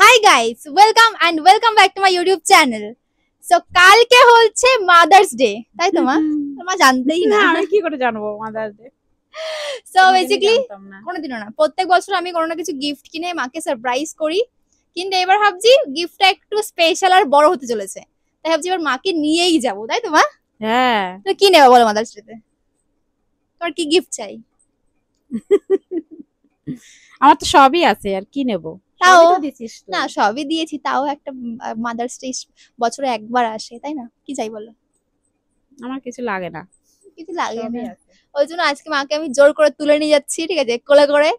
Hi guys, welcome back to my YouTube channel. So কালকে হচ্ছে mother's day, তাই তো মা? মা জানতেই না। আমি কি করে জানবো মাদার্স ডে? সো বেসিক্যালি কোনোদিনও না, প্রত্যেক বছর আমি কোনো না কিছু গিফট কিনে মাকে সারপ্রাইজ করি, কিন্তু এবার ভাবছি গিফটটা একটু স্পেশাল আর বড় হতে চলেছে, তাই ভাবছি এবার মাকে নিয়েই যাবো, তাই তো মা? হ্যাঁ। তো কি নেবা বলো মাদার্স ডে তে? তোমার কি গিফট চাই? আমার তো সবই আছে, আর কি নেব? তাও সবই তো দিছিস তো। না, সবই দিয়েছি, তাও একটা মাদার্স ডে বছরে একবার আসে, তাই না? কি চাই বলো? আমার কিছু লাগে না, কিছু লাগে সবই না। আছে। ওই জন্য আজকে মাকে আমি জোর করে তুলে নিয়ে যাচ্ছি, ঠিক আছে, কোলে করে।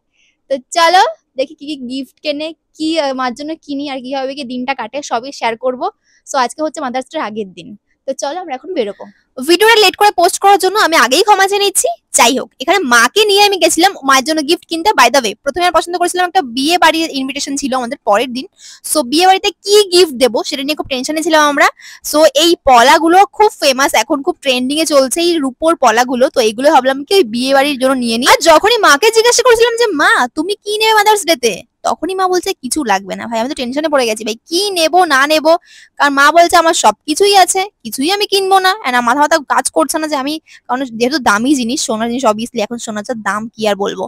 তো চলো দেখি কি কি গিফট কেনে, কি মার জন্য কিনি, আর কিভাবে কি দিনটা কাটে সবই শেয়ার করব। সো আজকে হচ্ছে মাদার্স ডে আগের দিন। তো চলো আমরা এখন বেরোবো। ভিডিওটা লেট করে পোস্ট করার জন্য আমি আগেই ক্ষমা চেয়ে নিচ্ছি। যাই হোক, এখানে মাকে নিয়ে আমি গেছিলাম মায়ের জন্য গিফট কিনতে। বাই দ্য ওয়ে, প্রথমে আমি পছন্দ করেছিলাম, একটা বিয়ে বাড়ির ইনভিটেশন ছিল আমাদের পরের দিন। সো বিয়ে বাড়িতে কি গিফট দেবো সেটা নিয়ে খুব টেনশনে ছিলাম আমরা। সো এই পলাগুলো খুব ফেমাস, এখন খুব ট্রেন্ডিং এ চলছে এই রূপোর পলাগুলো। তো এইগুলো ভাবলাম কি ওই বিয়ে বাড়ির জন্য নিয়ে নিই। আর যখনই মাকে জিজ্ঞাসা করেছিলাম যে মা তুমি কি নেবে মাদার্স ডে তে, তখনই মা বলছে কিছু লাগবে না। ভাই আমি তো টেনশনে পড়ে গেছি, ভাই কি নেবো না নেবো। কারণ মা বলছে আমার সবকিছুই আছে, কিছুই আমি কিনবো না। এন্ড মাথা মাথা কাজ করছে না যে আমি, কারণ যেহেতু দামি জিনিস, সোনার জিনিস, অবভিয়াসলি এখন সোনার দাম কি আর বলবো।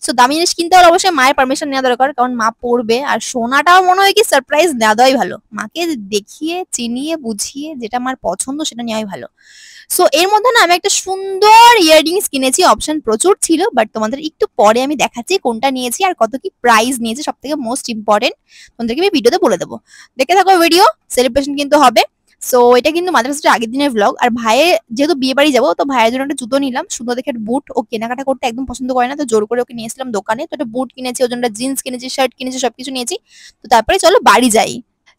সো দামি জিনিস কিনতে হলে অবশ্যই মায়ের পারমিশন নেওয়া দরকার, কারণ মা পড়বে। আর সোনাটাও মনে হয় কি সারপ্রাইজ দেওয়া দেওয়াই ভালো, মাকে দেখিয়ে চিনিয়ে বুঝিয়ে যেটা আমার পছন্দ সেটা নেওয়াই ভালো। সো এর মধ্যে না আমি একটা সুন্দর ইয়াররিংস কিনেছি, অপশন প্রচুর ছিল, বাট তোমাদের একটু পরে আমি দেখাচ্ছি কোনটা নিয়েছি আর কত কি প্রাইস নিয়েছে। সব থেকে মোস্ট ইম্পর্টেন্ট তোমাদেরকে আমি ভিডিওতে বলে দেবো, দেখে থাকো ভিডিও। সেলিব্রেশন কিন্তু হবে। সো এটা কিন্তু মাদার্স ডে আগের দিনের ব্লগ। আর ভাইয়ের যেহেতু বিয়ে বাড়ি যাবো, তো ভাইয়ের জন্য একটা জুতো নিলাম সুন্দর দেখে, বুট। ও কেনাকাটা করতে একদম পছন্দ করে না, তো জোর করে ওকে নিয়েছিলাম দোকানে। তো একটা বুট কিনেছি, ওর জন্য জিন্স কিনেছি, শার্ট কিনেছি, সবকিছু নিয়েছি। তো তারপরে চলো বাড়ি যাই।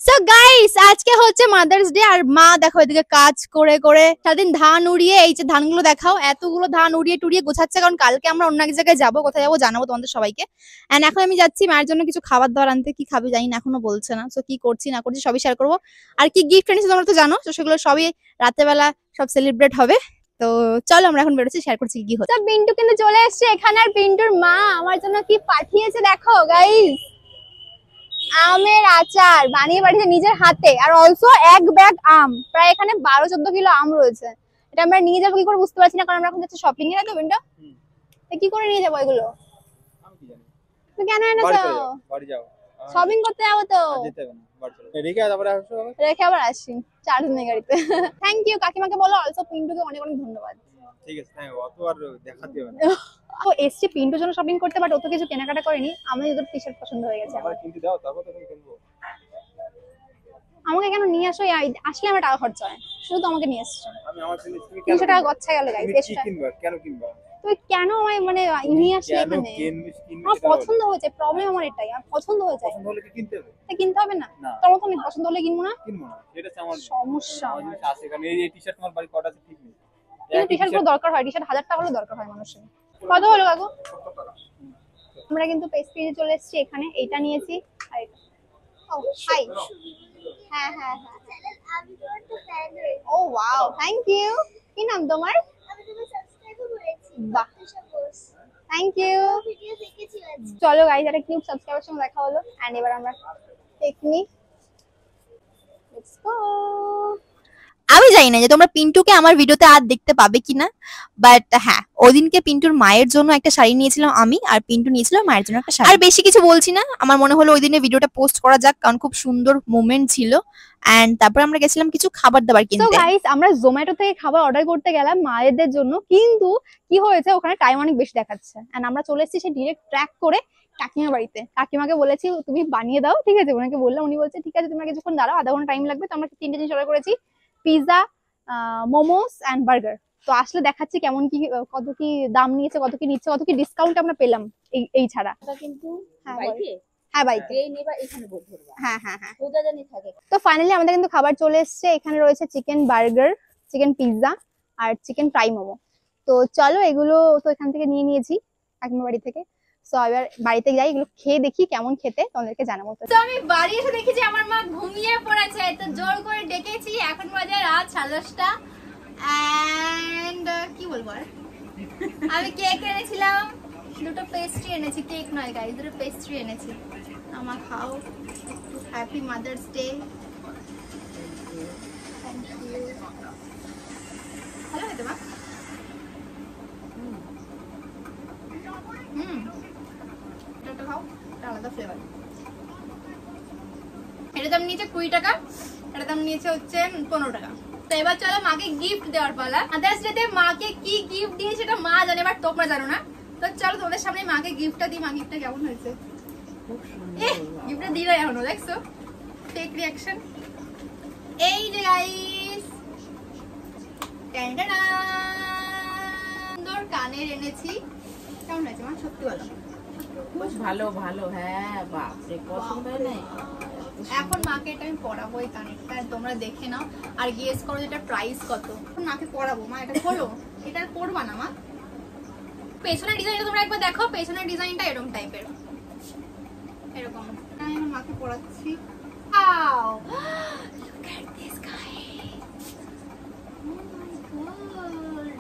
সো গাইস, আজকে হচ্ছে মাদার্স ডে, আর মা দেখো এদিকে কাজ করে করে সারাদিন ধান উড়িয়ে, এই যে ধানগুলো দেখাও, এতগুলো ধান উড়িয়ে টুড়িয়ে গোছাচ্ছে, কারণ কালকে আমরা অন্য এক জায়গায় যাবো। কোথায় যাবো জানাবো তোমাদের সবাইকে। এন্ড এখন আমি যাচ্ছি মায়ের জন্য কিছু খাবার দাবার আনতে। কি খাবে জানি না, এখনো বলছে না। সো কি করছি না করছি সবই শেয়ার করবো। আর কি গিফট এনেছি তোমরা তো জানো, তো সেগুলো সবই রাতেবেলা সব সেলিব্রেট হবে। তো চলো আমরা এখন বেরোচ্ছি, শেয়ার করছি কি হচ্ছে। পিন্টু কিন্তু চলে এসছে এখানে, আর পিন্টুর মা আমার জন্য কি পাঠিয়েছে দেখো গাইস। আমের আচার বানিয়ে পাঠিয়েছে নিজের হাতে, আর অলসো এক ব্যাগ আম, প্রায় এখানে 12-14 কিলো আম রয়েছে। এটা আমরা নিয়ে যাবো কি করে বুঝতে পারছি না, কারণ আমরা এখন যাচ্ছি শপিং এ, তো পিন্টু কি করে নিয়ে যাবো এগুলো? তুমি কেন এনেছো? শপিং করতে যাবো তো, রেখে আবার আসি, চার্জ নেই গাড়িতে। থ্যাংক ইউ কাকিমাকে বলো, অলসো পিন্টুকে অনেক অনেক ধন্যবাদ। ঠিক আছে, হ্যাঁ, অত আর দেখাতে হবে না। ও এসছি পিন্টুর জন্য শপিং করতে, বাট ও তো কিছু কেনাকাটা করেনি। আমার দুটো টি শার্ট পছন্দ হয়ে গেছে। আমার কিনতে দাও, তারপর তো আমি কিনবো। আমাকে কেন নিয়ে আসো? আসলে আমার টাকা খরচা হয়, শুধু তো আমাকে নিয়ে এসছো। আমি আমার জিনিস তুমি 300 টাকা গচ্ছা গেল গাইস। তুমি কি কিনবা, কেন কিনবা? তুই কেন আমায় মানে নিয়ে আসলি এখানে? আমার পছন্দ হয়েছে, প্রবলেম আমার এটাই, আমার পছন্দ হয়েছে। পছন্দ হলে কি কিনতে হবে? কিনতে হবে না? তোমার তো পছন্দ হলে কিনবো না? কিনবো না, এটা হচ্ছে আমার সমস্যা। আমার জিনিস আছে, কারণ এই টি-শার্ট তোমার বাড়ি কটা আছে ঠিক নেই। কিন্তু টি শার্ট গুলো দরকার হয়, টি শার্ট 1000 টাকা হলে দরকার হয় মানুষের। কত হলো কাকু? 70 টাকা। আমরা কিন্তু পেস্ট্রিতে চলে এসেছি, এখানে এইটা নিয়েছি আর এটা। ও হাই, হ্যাঁ হ্যাঁ হ্যাঁ, আমি তোমার তো ফ্যান হয়েছি। ও ওয়াও, থ্যাংক ইউ। কি নাম তোমার? আমি তোমার সাবস্ক্রাইবও করেছি। বাহ, সাপোজ থ্যাংক ইউ। ভিডিও দেখেছি আজ। চলো গাইস, একটা কিউট সাবস্ক্রাইবার সঙ্গে দেখা হলো, এন্ড এবার আমরা টেকনিক লেটস গো। আমি জানি না যে তোমরা পিন্টুকে আমার ভিডিওতে আর দেখতে পাবে কিনা, বাট হ্যাঁ, ওদিনকে পিন্টুর মায়ের জন্য একটা শাড়ি নিয়েছিলাম আমি, আর পিন্টু নিয়েছিল মায়ের জন্য একটা শাড়ি। আর বেশি কিছু বলছি না, আমার মনে হলো ওই দিনে ভিডিওটা পোস্ট করা যাক, কারণ খুব সুন্দর মোমেন্ট ছিল। এন্ড তারপর আমরা গেছিলাম কিছু খাবার দাবার কিনতে। তো গাইস, আমরা জোম্যাটো থেকে খাবার অর্ডার করতে গেলাম মায়েদের জন্য, কিন্তু কি হয়েছে ওখানে টাইম অনেক বেশি দেখাচ্ছে। এন্ড আমরা চলে এসেছি সে ডিরেক্ট ট্র্যাক করে কাকিমার বাড়িতে। কাকিমাকে বলেছি তুমি বানিয়ে দাও, ঠিক আছে, ওনাকে বললাম, উনি বলছে ঠিক আছে তোমরা কিছুক্ষণ দাঁড়াও, আধা ঘন্টা টাইম লাগবে। তো আমরা 3টে জিনিস অর্ডার করেছি, পিৎজা, মোমোস এন্ড বার্গার। তো আসলে দেখাচ্ছি কেমন কি, কত কি দাম নিয়েছে, কত কি নিচ্ছে, কত কি ডিসকাউন্ট আমরা পেলাম এই ছাড়া। কিন্তু হ্যাঁ বাইকে, হ্যাঁ হ্যাঁ হ্যাঁ। তো ফাইনালি আমাদের কিন্তু খাবার চলে এসেছে। এখানে রয়েছে চিকেন বার্গার, চিকেন পিৎজা আর চিকেন ফ্রাই মোমো। তো চলো এগুলো তো এখান থেকে নিয়ে নিয়েছি কাকিমার বাড়ি থেকে। সো এবার বাড়িতে যাই, এগুলো খেয়ে দেখি কেমন খেতে, তোমাদেরকে জানাবো। তো আমি বাড়ি এসে দেখি যে আমার মা ঘুমিয়ে পড়েছে, তো জোর করে ডেকেছি। এখন বাজে রাত 10:30, এন্ড কি বলবো আর, আমি কেক এনেছিলাম, দুটো পেস্ট্রি এনেছি, কেক নয় গাইস, দুটো পেস্ট্রি এনেছি। আমা খাও, happy mother's day. Thank you. ভালো হয়েছে মা? এটা খাও, এটা আলাদা ফ্লেভার। এটা দাম নিয়েছে 20 টাকা, এটা দাম নিয়েছে হচ্ছে 15 টাকা। তো এবার চলো মাকে গিফট দেওয়ার পালা। মাদার্স ডে তে মাকে কি গিফট দিয়ে সেটা মা জানে, বাট তোমরা জানো না। তো চলো তোমাদের সামনে মাকে গিফটটা দিই। মা গিফটটা কেমন হয়েছে? গিফটটা দিই না এখনো, দেখছো ফেক রিঅ্যাকশন। এই যে গাইস, সুন্দর কানের এনেছি। কেমন হয়েছে মা? সত্যি বলো। খুব ভালো ভালো, হ্যাঁ বাপ রে পছন্দ হয় নাই। এখন মাকে এটা আমি পরাবো, এই কানেরটা তোমরা দেখে নাও আর গেস করো এটা প্রাইস কত। এখন মাকে পরাবো। মা এটা খোলো, এটা পরবা না মা। পেছনের ডিজাইনটা তোমরা একবার দেখো, পেছনের ডিজাইনটা এরকম টাইপের, এরকম। আমি আমার মাকে পরাচ্ছি। Wow! Look at this guys! Oh my god!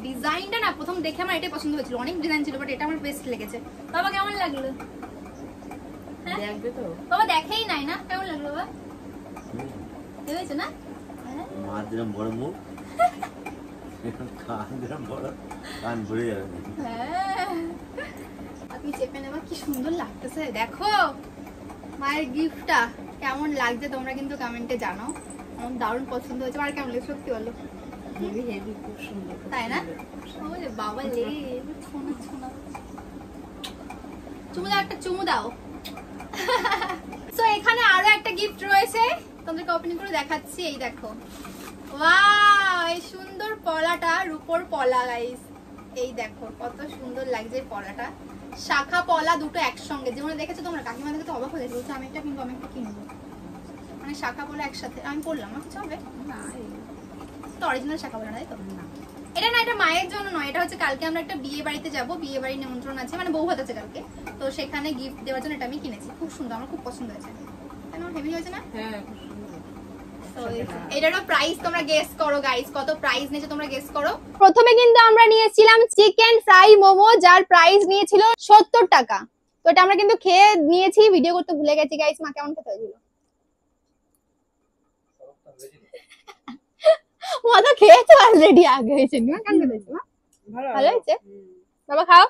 ডিজাইনটা না প্রথম দেখে আমার এটাই পছন্দ হয়েছিল। অনেক ডিজাইন ছিল বাট এটা আমার বেস্ট লেগেছে। বাবা কেমন লাগলো? দেখবে তো বাবা দেখেই নাই না, কেমন লাগলো বাবা? হয়েছে না? মার দিলাম বড় মুখ, কান দিলাম বড়, কান ভরে যাবে। হ্যাঁ, আপনি চেপে নেবা, কি সুন্দর লাগতেছে। দেখো মায়ের গিফটটা কেমন লাগছে তোমরা কিন্তু কমেন্টে জানাও। আমার দারুণ পছন্দ হয়েছে। আর কেমন লাগছে সত্যি বলো? হেভি হেভি, খুব সুন্দর। তাই না? ওরে বাবা লে, সোনা সোনা। চুমু দাও, একটা চুমু দাও। সো এখানে আরো একটা গিফট রয়েছে, তোমাদেরকে ওপেনিং করে দেখাচ্ছি। এই দেখো, ওয়াও, এই সুন্দর পলাটা, রূপোর পলা গাইস। এই দেখো কত সুন্দর লাগছে পলাটা। শাখা পলা দুটো একসঙ্গে, যেমন দেখেছো তোমরা, কাকিমা দেখে তো অবাক হয়ে গেছে, আমি একটা কিনবো, আমি একটা কিনবো। মানে শাখা পলা একসাথে আমি পড়লাম না, কিছু হবে না তো অরিজিনাল শাখা পলা, তাই তো? এটা না, এটা মায়ের জন্য নয়, এটা হচ্ছে কালকে আমরা একটা বিয়ে বাড়িতে যাবো, বিয়ে বাড়ির নিমন্ত্রণ আছে, মানে বউ ভাত আছে কালকে, তো সেখানে গিফট দেওয়ার জন্য এটা আমি কিনেছি। খুব সুন্দর, আমার খুব পছন্দ হয়েছে। কেন হেভি হয়েছে না? হ্যাঁ খুব সুন্দর। তো এটারও প্রাইস তোমরা গেস করো গাইস, কত প্রাইস নিয়েছে তোমরা গেস করো। প্রথমে কিন্তু আমরা নিয়েছিলাম চিকেন ফ্রাই মোমো, যার প্রাইস নিয়েছিল 70 টাকা। তো এটা আমরা কিন্তু খেয়ে নিয়েছি, ভিডিও করতে ভুলে গেছি গাইস। মা কেমন খেতে হয়েছিল? মা তো খেয়েছে অলরেডি, আগে হয়েছে না? কেমন খেতে হয়েছে মা? ভালো হয়েছে? বাবা খাও।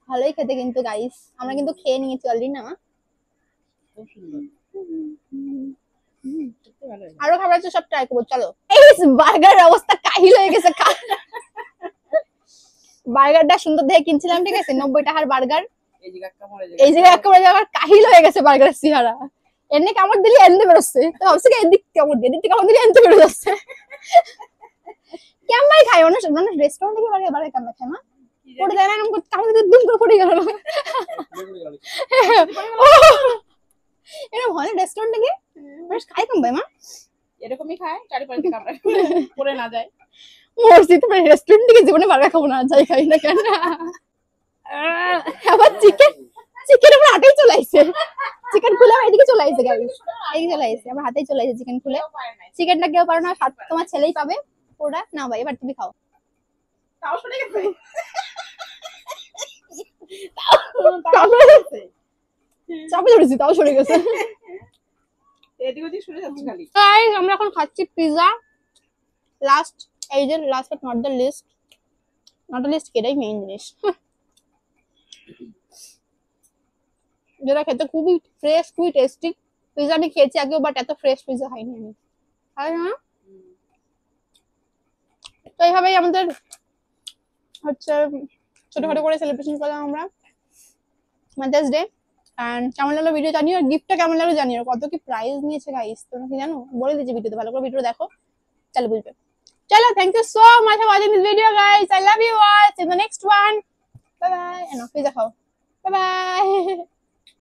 ভালোই খেতে কিন্তু গাইস, আমরা কিন্তু খেয়ে নিয়েছি অলরেডি না মা? খুব সুন্দর। সত্যি ভালো হয়েছে। আরো খাবার আছে, সব ট্রাই করবো। চলো। এই বার্গার অবস্থা কাহিল হয়ে গেছে। বার্গারটা সুন্দর দেখে কিনছিলাম, ঠিক আছে, 90 টাকার বার্গার। এই যে কাকা মরে এই জায়গায় একেবারে আবার কাহিল হয়ে গেছে বার্গারের চেহারা। এনে কামড় দিলে এনতে বেরোচ্ছে, তো ভাবছি এদিক কামড় দিয়ে, এদিক কামড় দিলে এনতে বেরো যাচ্ছে। কেমন খাই মানুষ, মানে রেস্টুরেন্টে কি বার্গার কেমন খায় মা? পড়ে যায় না এরকম, কামড় দিতে দুম করে পড়ে গেল। এরকম হয় রেস্টুরেন্টে গিয়ে বেশ খাই কম ভাই মা? এরকমই খায়, চারিপাশে থেকে আমরা পড়ে না যায়। মরছি, তোমার রেস্টুরেন্ট থেকে জীবনে বার্গার খাবো না, যাই খাই না কেন। আবার চিকেন আমার হাতেই চলে আসছে। চিকেন খুলে আমার এদিকে চলে আসছে গাইস, এদিকে চলে আসছে আমার হাতেই চলে আসছে চিকেন খুলে। চিকেনটা কেউ পারো না, তোমার ছেলেই পাবে ওটা। না ভাই এবার তুমি খাও। তাও শুনে গেছে। চাপে ধরেছি, তাও সরে গেছে। এদিক ওদিক শুনে যাচ্ছে খালি। গাইস আমরা এখন খাচ্ছি পিজা। লাস্ট, এই যে last but not the least, not the least এটাই মেইন জিনিস, যেটা খেতে খুবই ফ্রেশ, খুবই টেস্টি। পিজা আমি খেয়েছি আগেও, বাট এত ফ্রেশ পিজা খাইনি আমি। তাই না? তো এইভাবেই আমাদের হচ্ছে ছোটখাটো করে সেলিব্রেশন করলাম আমরা মাদার্স ডে। এন্ড কেমন লাগলো ভিডিও জানিও, আর গিফটটা কেমন লাগলো জানিও। কত কি প্রাইস নিয়েছে গাইস তোমরা কি জানো? বলে দিয়েছি ভিডিওতে, ভালো করে ভিডিও দেখো, চলো বুঝবে। চলো, thank you so much for watching this video guys. I love you all. See you in the next one. Bye bye. এনো পিজা খাও। Bye by.